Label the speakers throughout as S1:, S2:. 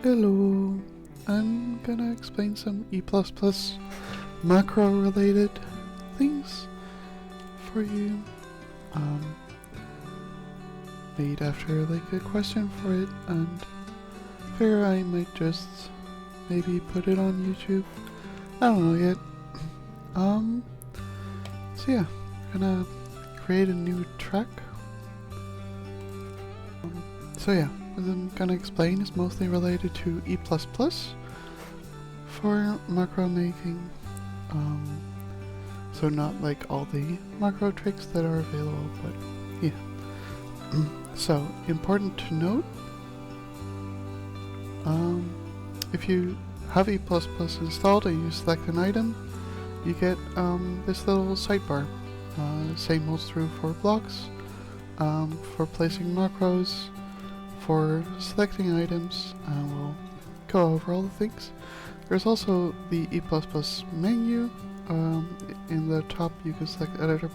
S1: Hello, I'm gonna explain some E++ macro related things for you. Made after like a question for it, and figure I might just maybe put it on YouTube. I don't know yet. So yeah, I'm gonna create a new track. So yeah, what I'm gonna explain is mostly related to E++ for macro making. So not like all the macro tricks that are available, but yeah. So important to note, if you have E++ installed and you select an item, you get this little sidebar. Same holds true for blocks, for placing macros, for selecting items, and we'll go over all the things. There's also the E++ menu. In the top you can select Editor++.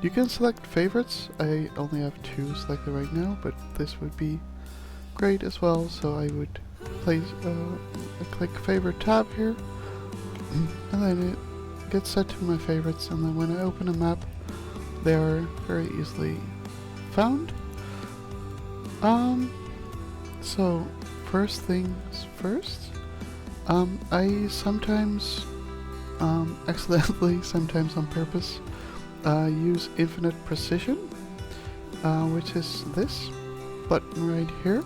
S1: You can select favorites. I only have 2 selected right now, but this would be great as well, so I would place click favorite tab here, and then it gets set to my favorites, and then when I open a map they are very easily found. So first things first, I sometimes accidentally, sometimes on purpose, use infinite precision, which is this button right here.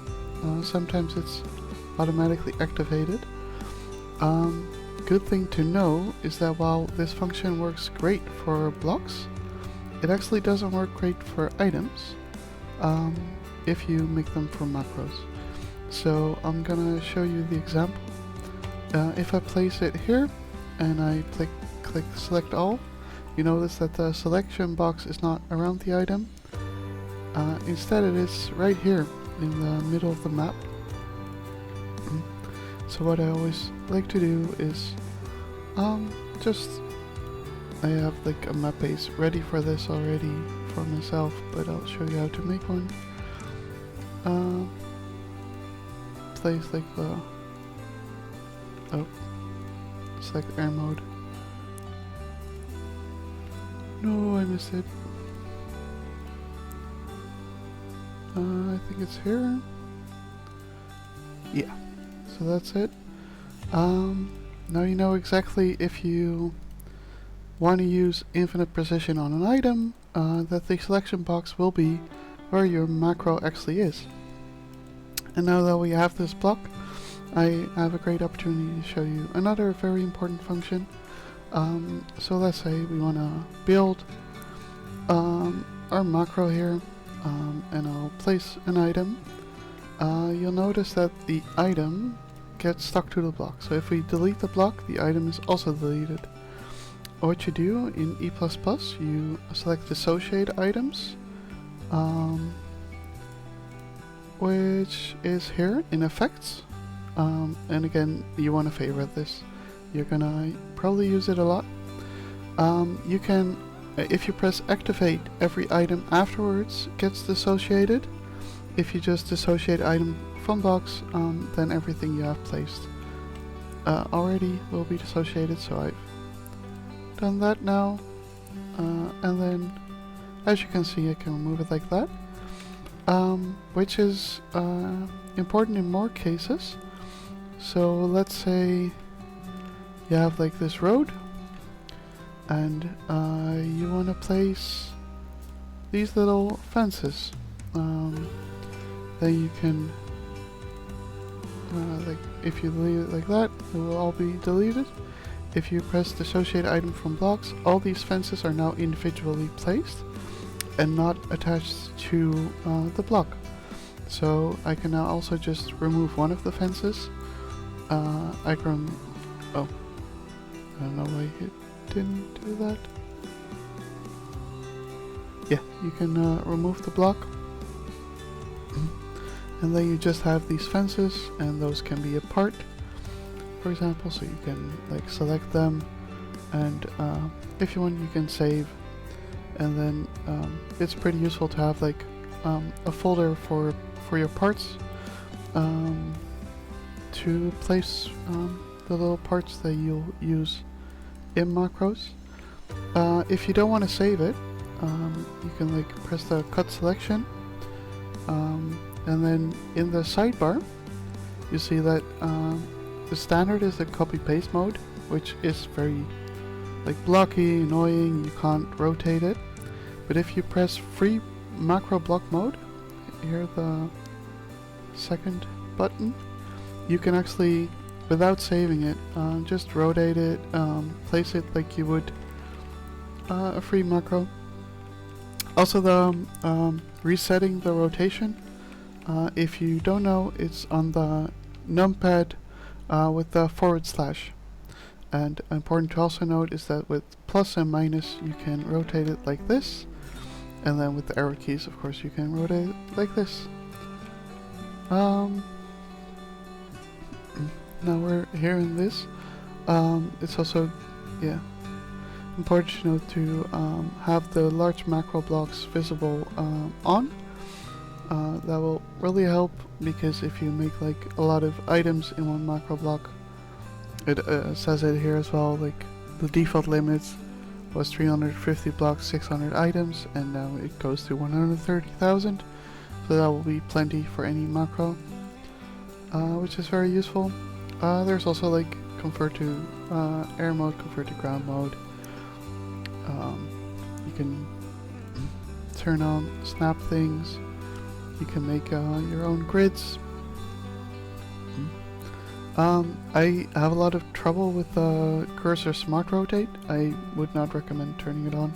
S1: Sometimes it's automatically activated. Good thing to know is that while this function works great for blocks, it actually doesn't work great for items if you make them for macros. So I'm gonna show you the example. If I place it here and I click select all, you notice that the selection box is not around the item. Instead it is right here in the middle of the map. So what I always like to do is I have like a map base ready for this already for myself, but I'll show you how to make one. Place like the select air mode. No, I missed it. I think it's here. Yeah, so that's it. Now you know exactly if you want to use infinite precision on an item, that the selection box will be where your macro actually is. And now that we have this block, I have a great opportunity to show you another very important function. So let's say we want to build our macro here, and I'll place an item. You'll notice that the item gets stuck to the block. So if we delete the block, the item is also deleted. What you do in E++, you select dissociate items, which is here in effects. And again, you want to favorite this. You're gonna probably use it a lot. You can, if you press activate, every item afterwards gets dissociated. If you just dissociate item from box, then everything you have placed already will be dissociated. So I've done that now, and then as you can see I can remove it like that, which is important in more cases. So let's say you have like this road, and you want to place these little fences. Then you can, like, if you leave it like that, it will all be deleted. If you press dissociate item from blocks, all these fences are now individually placed and not attached to the block. So I can now also just remove one of the fences. I can, oh, I don't know why it didn't do that. Yeah, you can remove the block. And then you just have these fences, and those can be apart, for example, so you can like select them, and if you want you can save, and then it's pretty useful to have like a folder for your parts, to place the little parts that you'll use in macros. If you don't want to save it, you can like press the cut selection, and then in the sidebar you see that the standard is the copy paste mode, which is very like blocky, annoying, you can't rotate it. But if you press free macro block mode, here the second button, you can actually, without saving it, just rotate it, place it like you would a free macro. Also the resetting the rotation, if you don't know, it's on the numpad with the /. And important to also note is that with plus and minus you can rotate it like this, and then with the arrow keys of course you can rotate it like this. Now we're here in this. It's also important to note to have the large macro blocks visible on. That will really help, because if you make like a lot of items in one macro block, it says it here as well, like the default limits was 350 blocks, 600 items, and now it goes to 130,000, so that will be plenty for any macro, which is very useful. There's also like convert to air mode, convert to ground mode. You can turn on snap things, you can make your own grids. I have a lot of trouble with the cursor smart rotate. I would not recommend turning it on.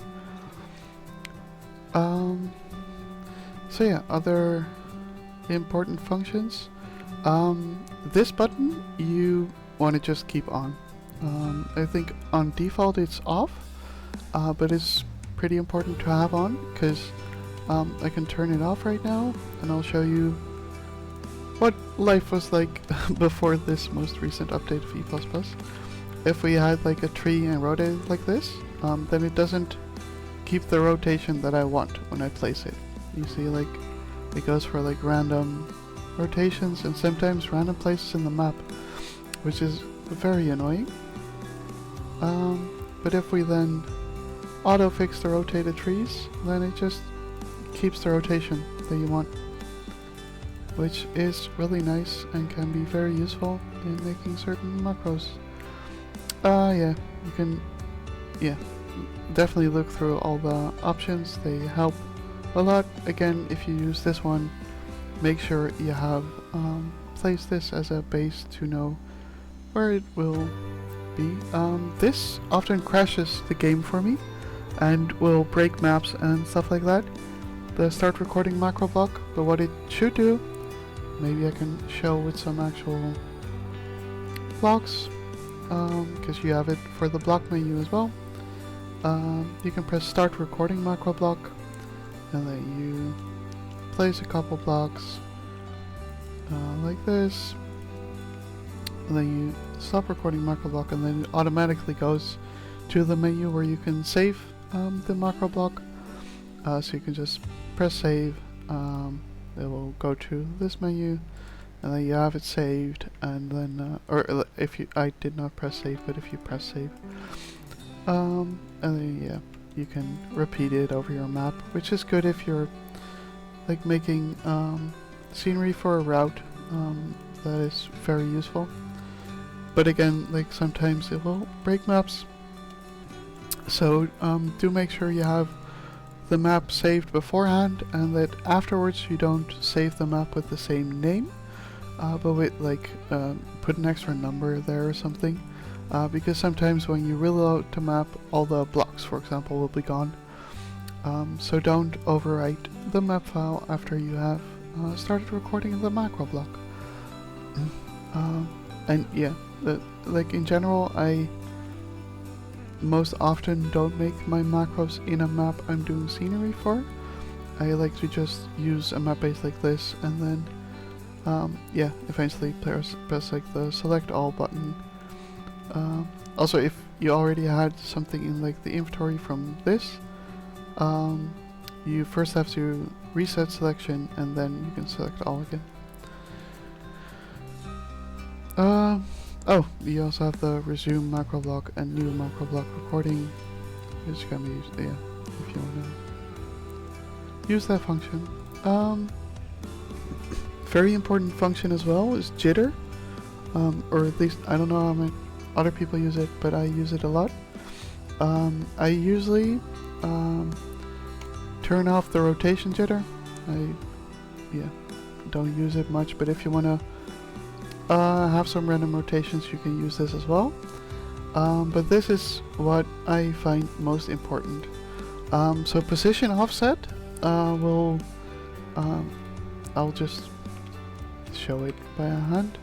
S1: So yeah, other important functions. This button you want to just keep on. I think on default it's off, but it's pretty important to have on, because I can turn it off right now and I'll show you what life was like before this most recent update of E++. If we had like a tree and rotate it like this, then it doesn't keep the rotation that I want when I place it. You see, like, it goes for like random rotations and sometimes random places in the map, which is very annoying. But if we then auto fix the rotated trees, then it just keeps the rotation that you want, which is really nice and can be very useful in making certain macros. Yeah, you can definitely look through all the options. They help a lot. Again, if you use this one, make sure you have placed this as a base to know where it will be. This often crashes the game for me and will break maps and stuff like that, the start recording macro block. But what it should do, maybe I can show with some actual blocks, because you have it for the block menu as well. You can press start recording macro block, and then you place a couple blocks like this, and then you stop recording macro block, and then it automatically goes to the menu where you can save the macro block. So you can just press save, it will go to this menu, and then you have it saved, and then or if you, I did not press save, but if you press save, and then you can repeat it over your map, which is good if you're like making scenery for a route. That is very useful. But again, like sometimes it will break maps, so do make sure you have the map saved beforehand, and that afterwards you don't save the map with the same name, but with like put an extra number there or something, because sometimes when you reload the map, all the blocks, for example, will be gone. So don't overwrite the map file after you have started recording the macro block. And yeah, like in general, I most often don't make my macros in a map I'm doing scenery for. I like to just use a map base like this, and then eventually press like the select all button. Also, if you already had something in like the inventory from this, you first have to reset selection, and then you can select all again. Oh, you also have the resume macro block and new macro block recording, which can be used, yeah, if you want to use that function. Very important function as well is jitter, or at least I don't know how many other people use it, but I use it a lot. I usually turn off the rotation jitter. I don't use it much, but if you want to have some random rotations, you can use this as well. But this is what I find most important. So position offset I'll just show it by hand.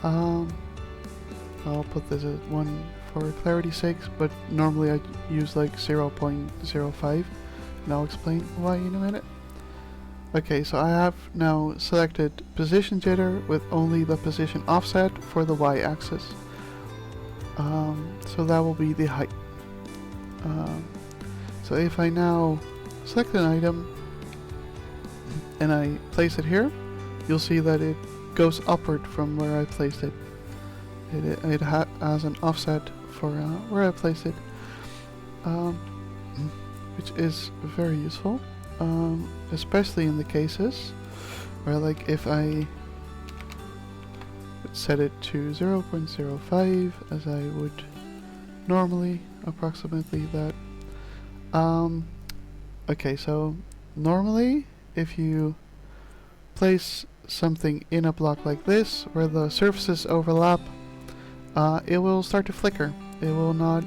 S1: I'll put this at 1 for clarity's sake, but normally I use like 0.05, and I'll explain why in a minute. Okay, so I have now selected position jitter with only the position offset for the y-axis. So that will be the height. So if I now select an item and I place it here, you'll see that it goes upward from where I placed it. It has an offset for where I placed it, which is very useful. Especially in the cases where, like, if I set it to 0.05 as I would normally, approximately that. Okay, so normally if you place something in a block like this where the surfaces overlap, it will start to flicker. It will not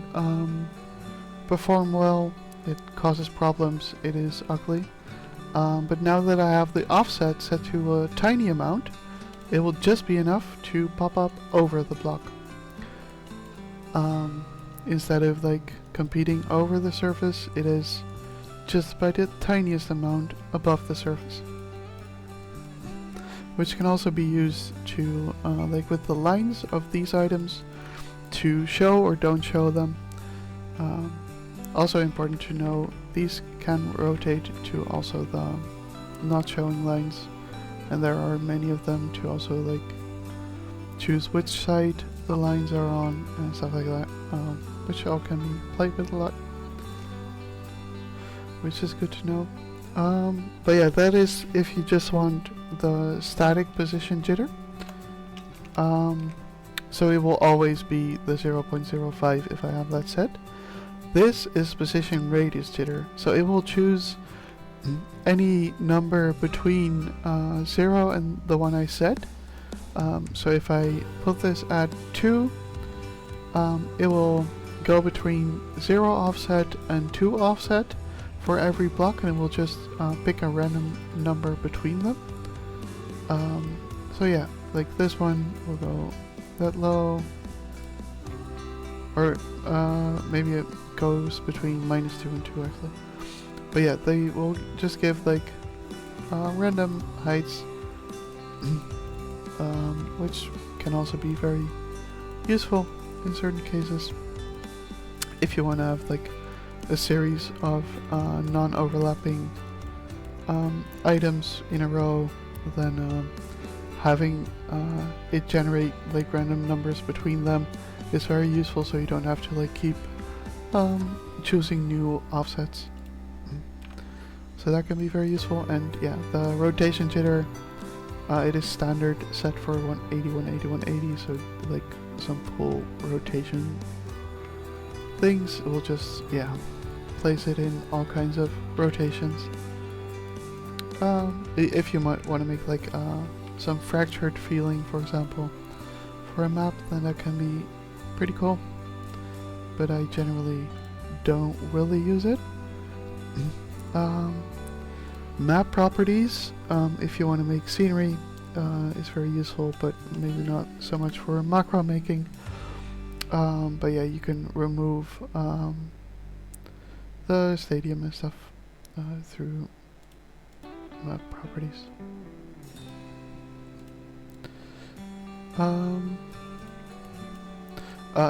S1: perform well. It causes problems. It is ugly. But now that I have the offset set to a tiny amount, it will just be enough to pop up over the block. Instead of like competing over the surface, it is just by the tiniest amount above the surface. Which can also be used to, like with the lines of these items, to show or don't show them. Also important to know, these can rotate to also the not showing lines, and there are many of them to also like choose which side the lines are on and stuff like that, which all can be played with a lot, which is good to know. But yeah, that is if you just want the static position jitter. So it will always be the 0.05 if I have that set. This is position radius jitter, so it will choose any number between 0 and the one I set. So if I put this at 2, it will go between 0 offset and 2 offset for every block, and it will just pick a random number between them. So yeah, like this one will go that low, or maybe it goes between -2 and 2 actually. But yeah, they will just give like random heights, which can also be very useful in certain cases. If you want to have like a series of non-overlapping items in a row, then having it generate like random numbers between them is very useful, so you don't have to like keep choosing new offsets. So that can be very useful. And yeah, the rotation jitter, it is standard set for 180, 180, 180, so like some pull rotation things, it will just, yeah, place it in all kinds of rotations. If you might want to make like some fractured feeling, for example, for a map, then that can be pretty cool. But I generally don't really use it. Map properties, if you want to make scenery, is very useful, but maybe not so much for macro making. But yeah, you can remove the stadium and stuff through map properties.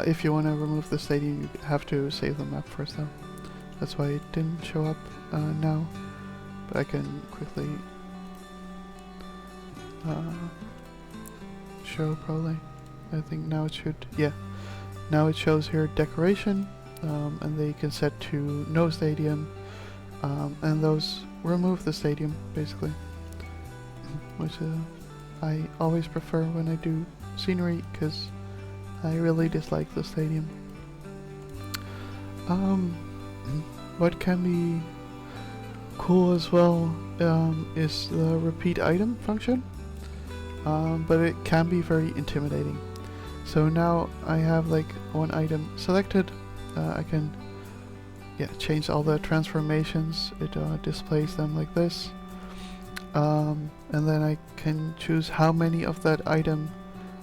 S1: If you want to remove the stadium, you have to save the map first though. That's why it didn't show up now, but I can quickly show probably. I think now it should, yeah. Now it shows here decoration, and they can set to no stadium, and those remove the stadium basically, which I always prefer when I do scenery because I really dislike the stadium. What can be cool as well is the repeat item function, but it can be very intimidating. So now I have like one item selected, I can change all the transformations, it displays them like this, and then I can choose how many of that item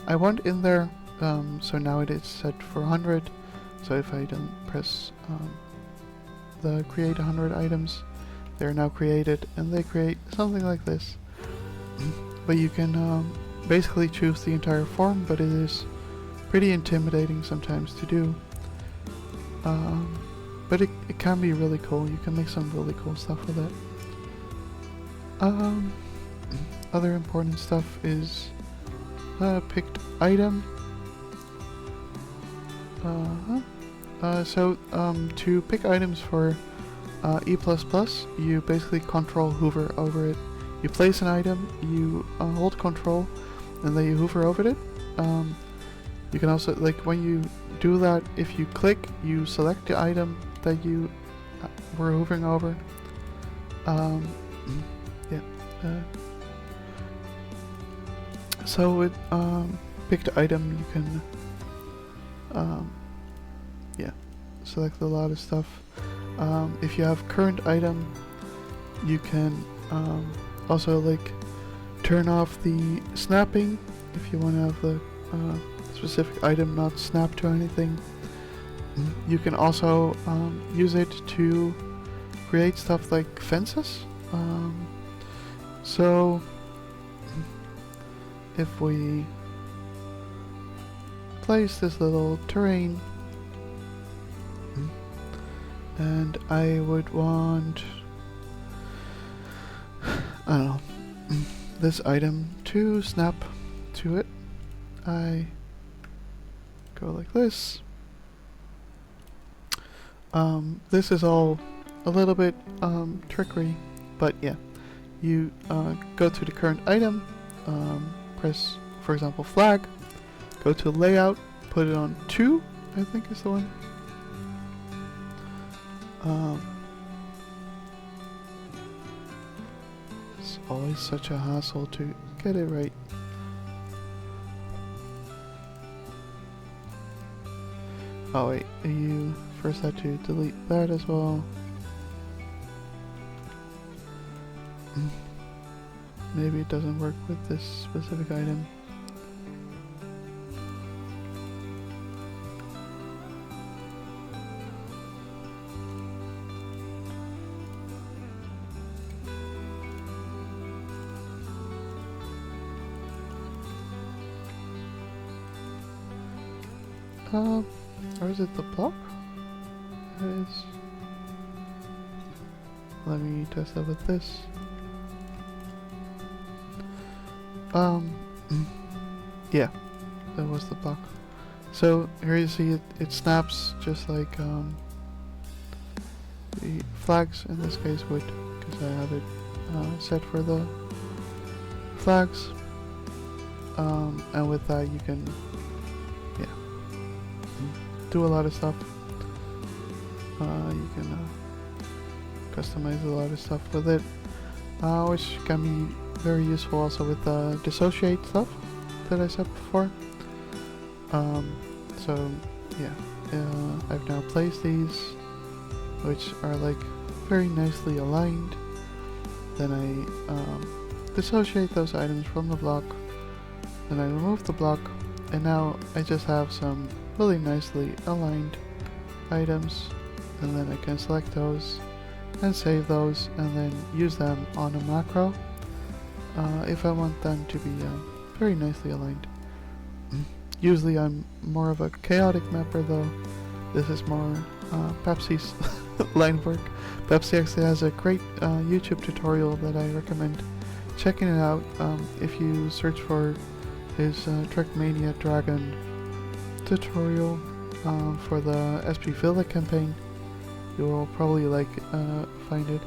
S1: I want in there. So now it is set for 100, so if I then press the create 100 items, they're now created and they create something like this. But you can basically choose the entire form, but it is pretty intimidating sometimes to do. But it can be really cool, you can make some really cool stuff with it. Other important stuff is picked item. To pick items for E++, you basically control hover over it. You place an item, you hold control, and then you hover over it. You can also, like when you do that, if you click, you select the item that you were hovering over. So with picked item, you can select a lot of stuff. If you have current item, you can also like turn off the snapping if you want to have the specific item not snap to anything. You can also use it to create stuff like fences. So if we place this little terrain, and I would want, I don't know, this item to snap to it, I go like this. This is all a little bit trickery, but yeah, you go to the current item, press, for example, flag, go to layout, put it on 2, I think is the one. It's always such a hassle to get it right. Oh wait, you first had to delete that as well. Maybe it doesn't work with this specific item. Or is it the block? It is. Let me test that with this. Yeah, that was the block. So here you see it snaps just like the flags in this case would, because I have it set for the flags. And with that you can do a lot of stuff. You can customize a lot of stuff with it, which can be very useful also with the dissociate stuff that I said before. So yeah, I've now placed these, which are like very nicely aligned. Then I dissociate those items from the block, then I remove the block, and now I just have some really nicely aligned items, and then I can select those and save those and then use them on a macro if I want them to be very nicely aligned. Usually I'm more of a chaotic mapper though. This is more Pepsi's line work. Pepsi actually has a great YouTube tutorial that I recommend checking it out. If you search for is Trackmania Dragon tutorial for the SP Villa campaign. You will probably find it,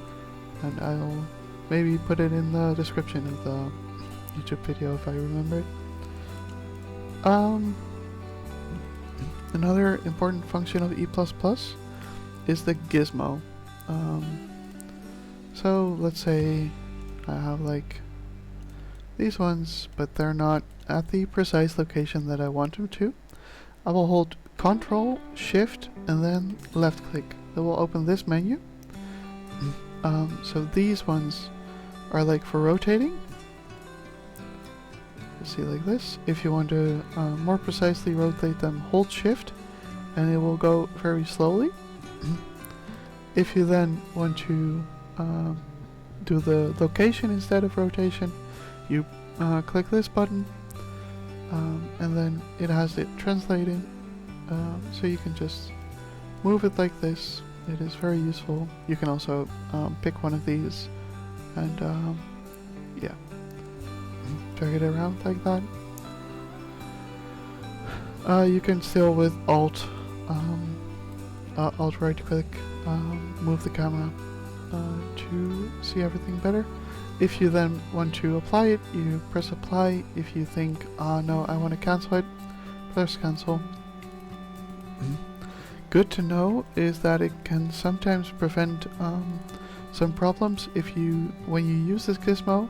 S1: and I'll maybe put it in the description of the YouTube video if I remember it. Another important function of E++ is the gizmo. So let's say I have these ones, but they're not at the precise location that I want them to. I will hold Ctrl, Shift, and then left click. It will open this menu. So these ones are for rotating. You see like this. If you want to more precisely rotate them, hold Shift, and it will go very slowly. If you then want to do the location instead of rotation, you click this button, and then it has it translated, so you can just move it like this. It is very useful. You can also pick one of these and yeah, drag it around like that. You can still with Alt right click move the camera to see everything better. If you then want to apply it, you press apply. If you think, no, I want to cancel it, press cancel. Good to know is that it can sometimes prevent some problems when you use this gizmo,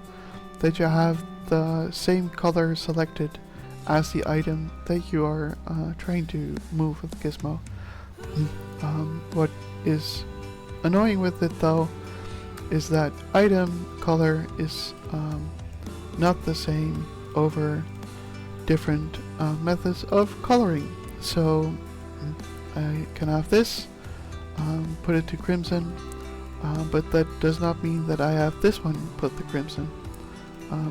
S1: that you have the same color selected as the item that you are trying to move with the gizmo. What is annoying with it though is that item color is not the same over different methods of coloring. So I can have this, put it to crimson, but that does not mean that I have this one put the crimson,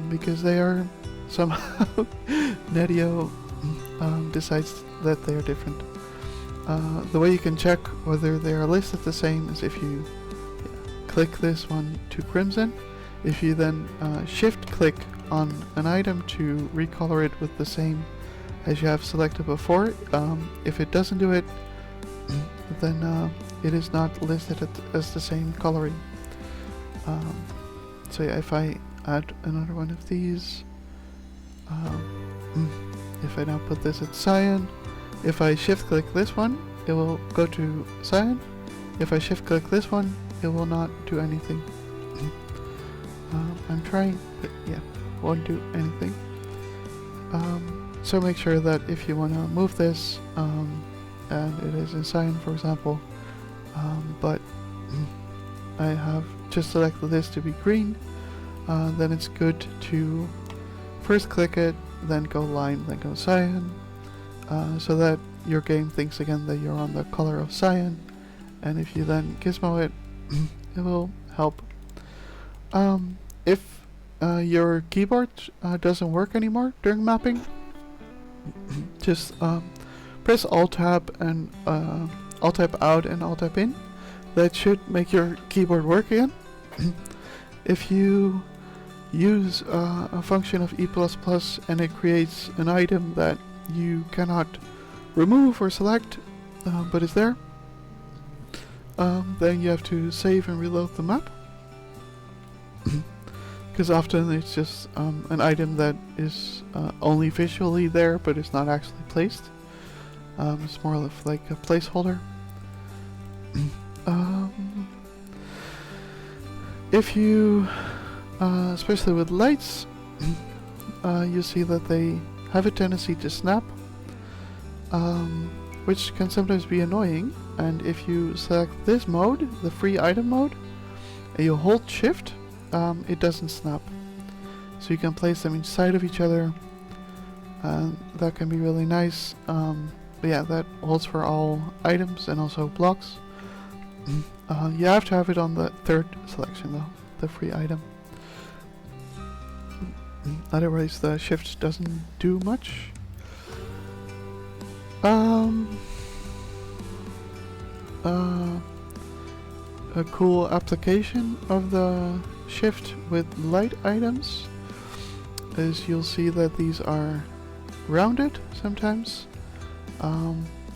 S1: because they are somehow Netio decides that they are different. The way you can check whether they are listed the same is if you click this one to crimson. If you then shift click on an item to recolor it with the same as you have selected before, if it doesn't do it, then it is not listed as the same coloring. So yeah, if I add another one of these, if I now put this at cyan, if I shift click this one, it will go to cyan. If I shift click this one, it will not do anything. I'm trying, but yeah, won't do anything. So make sure that if you want to move this, and it is in cyan, for example, but I have just selected this to be green, then it's good to first click it, then go line, then go cyan, so that your game thinks again that you're on the color of cyan, and if you then gizmo it, it will help. If your keyboard doesn't work anymore during mapping, just press Alt-Tab and Alt-Tab out and Alt-Tab in. That should make your keyboard work again. If you use a function of E++ and it creates an item that you cannot remove or select, but is there, then you have to save and reload the map. Because often it's just an item that is only visually there, but it's not actually placed. It's more of like a placeholder. If you, especially with lights, you see that they have a tendency to snap, which can sometimes be annoying. And if you select this mode, the free item mode, and you hold shift, it doesn't snap. So you can place them inside of each other, and that can be really nice. But yeah, that holds for all items and also blocks. You have to have it on the third selection though, the free item. Otherwise the shift doesn't do much. A cool application of the shift with light items is you'll see that these are rounded sometimes,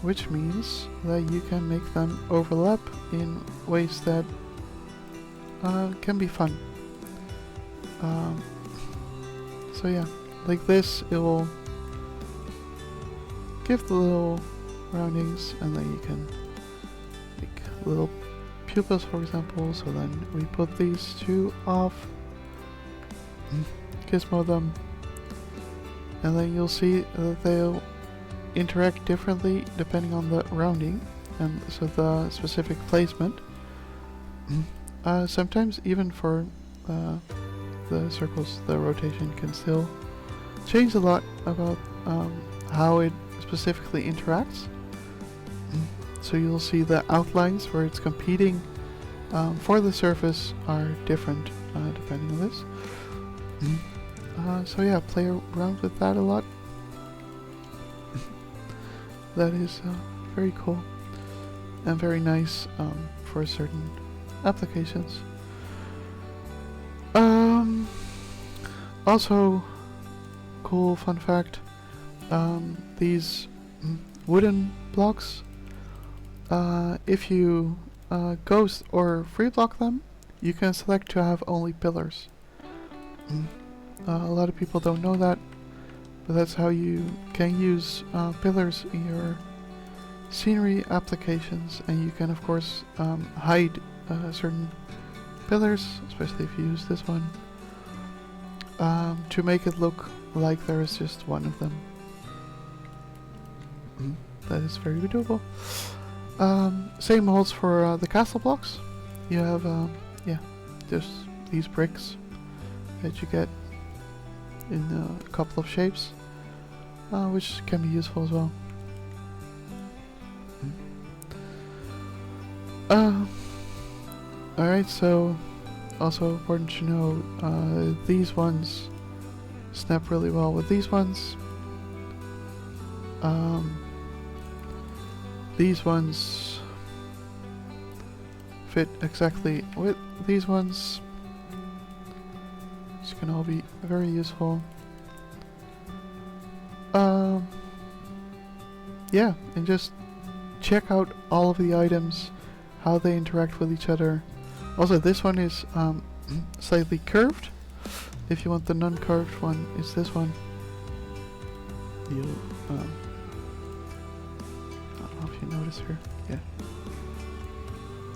S1: which means that you can make them overlap in ways that can be fun. So yeah, like this, it will give the little roundings, and then you can make little pupils, for example. So then we put these two off, gizmo them, and then you'll see that they'll interact differently depending on the rounding, and so the specific placement. Sometimes even for the circles, the rotation can still change a lot about how it specifically interacts. So you'll see the outlines where it's competing for the surface are different depending on this. So yeah, play around with that a lot. That is very cool and very nice for certain applications. Also, cool fun fact, these wooden blocks, if you ghost or free block them, you can select to have only pillars. A lot of people don't know that, but that's how you can use pillars in your scenery applications, and you can of course hide certain pillars, especially if you use this one, to make it look like there is just one of them. That is very doable. Same holds for the castle blocks. You have yeah, just these bricks that you get in a couple of shapes, which can be useful as well. Alright, so also important to know, these ones snap really well with these ones. These ones fit exactly with these ones. Which can all be very useful. Yeah, and just check out all of the items, how they interact with each other. Also, this one is slightly curved. If you want the non-curved one, it's this one. You, I don't know if you notice here. Yeah.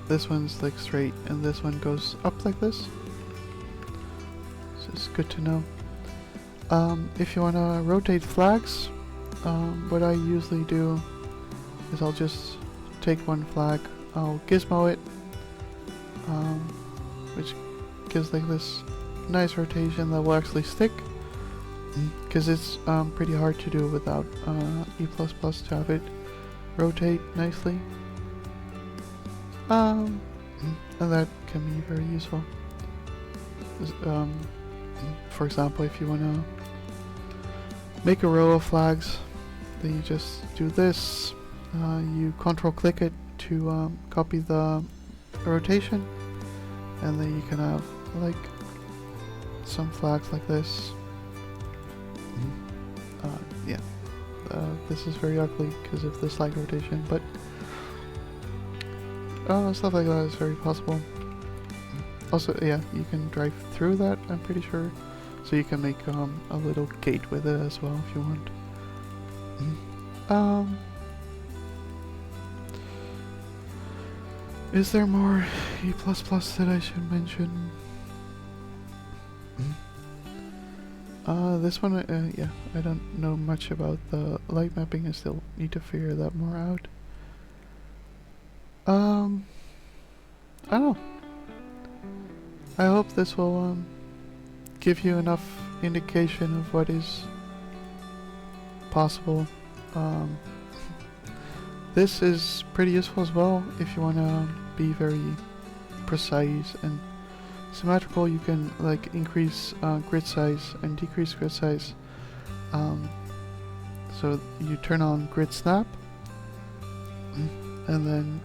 S1: This one's like straight, and this one goes up like this. So it's good to know. If you want to rotate flags, what I usually do is I'll just take one flag, I'll gizmo it, which gives like this nice rotation that will actually stick, because it's pretty hard to do without E++ to have it rotate nicely, and that can be very useful. For example, if you want to make a row of flags, then you just do this, you control click it to copy the rotation, and then you can have like some flags like this. Yeah, this is very ugly because of the slide rotation, but stuff like that is very possible. Also, yeah, you can drive through that, I'm pretty sure, so you can make a little gate with it as well if you want. Is there more E++ that I should mention? This one, yeah, I don't know much about the light mapping. I still need to figure that more out. I don't know. I hope this will give you enough indication of what is possible. This is pretty useful as well if you want to be very precise and symmetrical. You can like increase grid size and decrease grid size. So you turn on grid snap, and then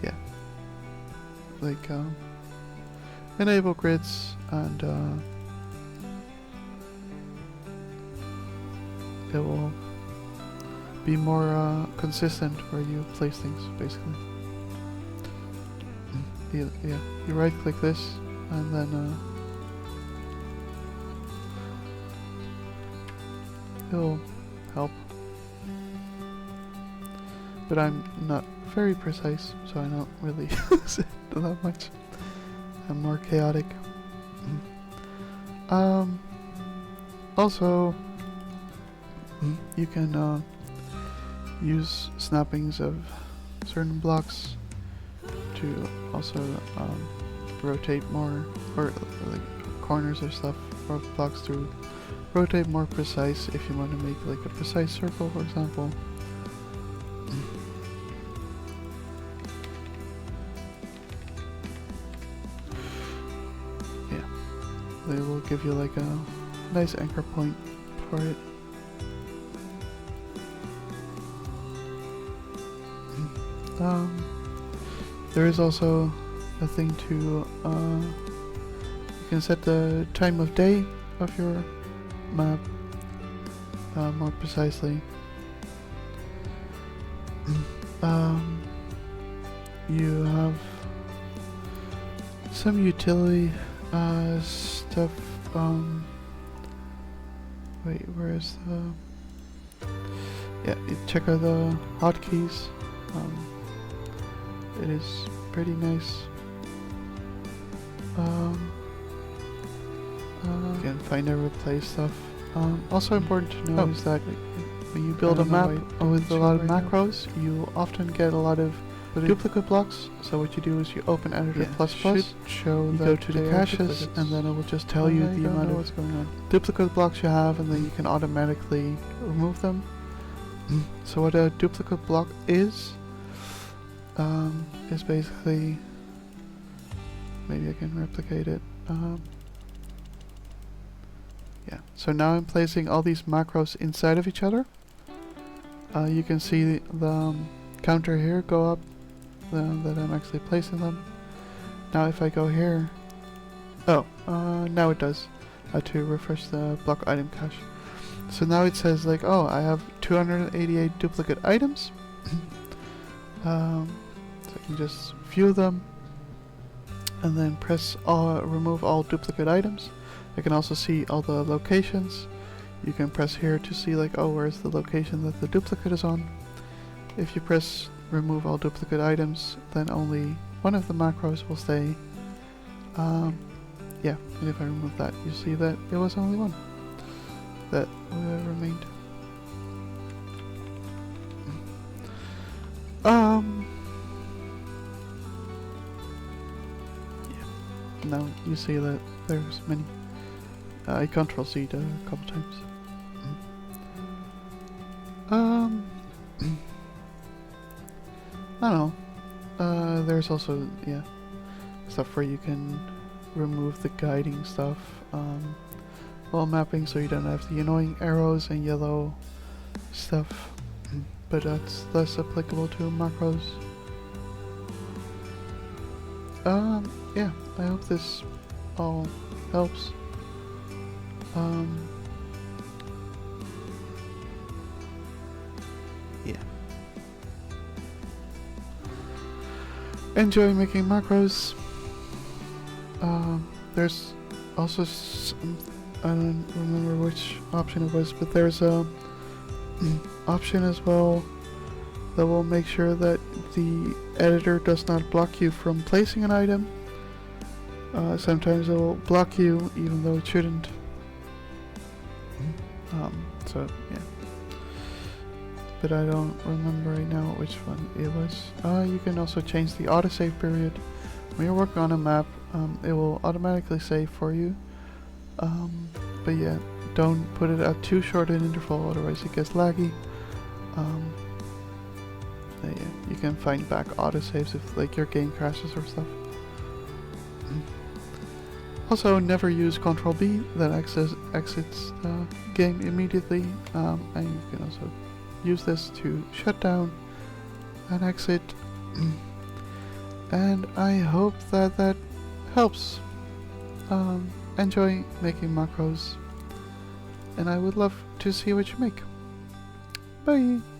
S1: yeah, like enable grids, and it will be more consistent where you place things, basically. Yeah, you right click this and then it'll help. But I'm not very precise, so I don't really use it that much. I'm more chaotic. Also, you can use snappings of certain blocks to also rotate more, or like corners or stuff, or blocks to rotate more precise if you want to make like a precise circle, for example. Yeah, they will give you like a nice anchor point for it. There is also a thing to, you can set the time of day of your map more precisely. You have some utility stuff. Wait, where is the? Yeah, you check out the hotkeys. It is pretty nice. You can find and replace stuff. Also important to know is that when you build a map with a lot of macros, you often get a lot of duplicate blocks. So what you do is you open editor plus plus, you go to the caches, and then it will just tell you the amount of duplicate blocks you have, and then you can automatically remove them. So what a duplicate block is basically, maybe I can replicate it. Yeah, so now I'm placing all these macros inside of each other. You can see the counter here go up, that I'm actually placing them. Now if I go here, now it does, to refresh the block item cache. So now it says like, oh, I have 288 duplicate items. So I can just view them and then press remove all duplicate items. I can also see all the locations. You can press here to see like, oh, where's the location that the duplicate is on. If you press remove all duplicate items, then only one of the macros will stay. Yeah, and if I remove that, you see that it was only one that remained. Yeah. Now you see that there's many. I Control C a couple times. I don't know. There's also, yeah, stuff where you can remove the guiding stuff while mapping, so you don't have the annoying arrows and yellow stuff. But that's less applicable to macros. Yeah, I hope this all helps. Yeah. Enjoy making macros. There's also I don't remember which option it was, but there's a option as well that will make sure that the editor does not block you from placing an item. Sometimes it will block you even though it shouldn't. So yeah, but I don't remember right now which one it was. You can also change the autosave period. When you're working on a map, it will automatically save for you. But yeah, don't put it at too short an interval, otherwise it gets laggy. Yeah, you can find back autosaves if like your game crashes or stuff. Also, never use Control B, that exits the game immediately, and you can also use this to shut down and exit. And I hope that helps. Enjoy making macros, and I would love to see what you make. Bye!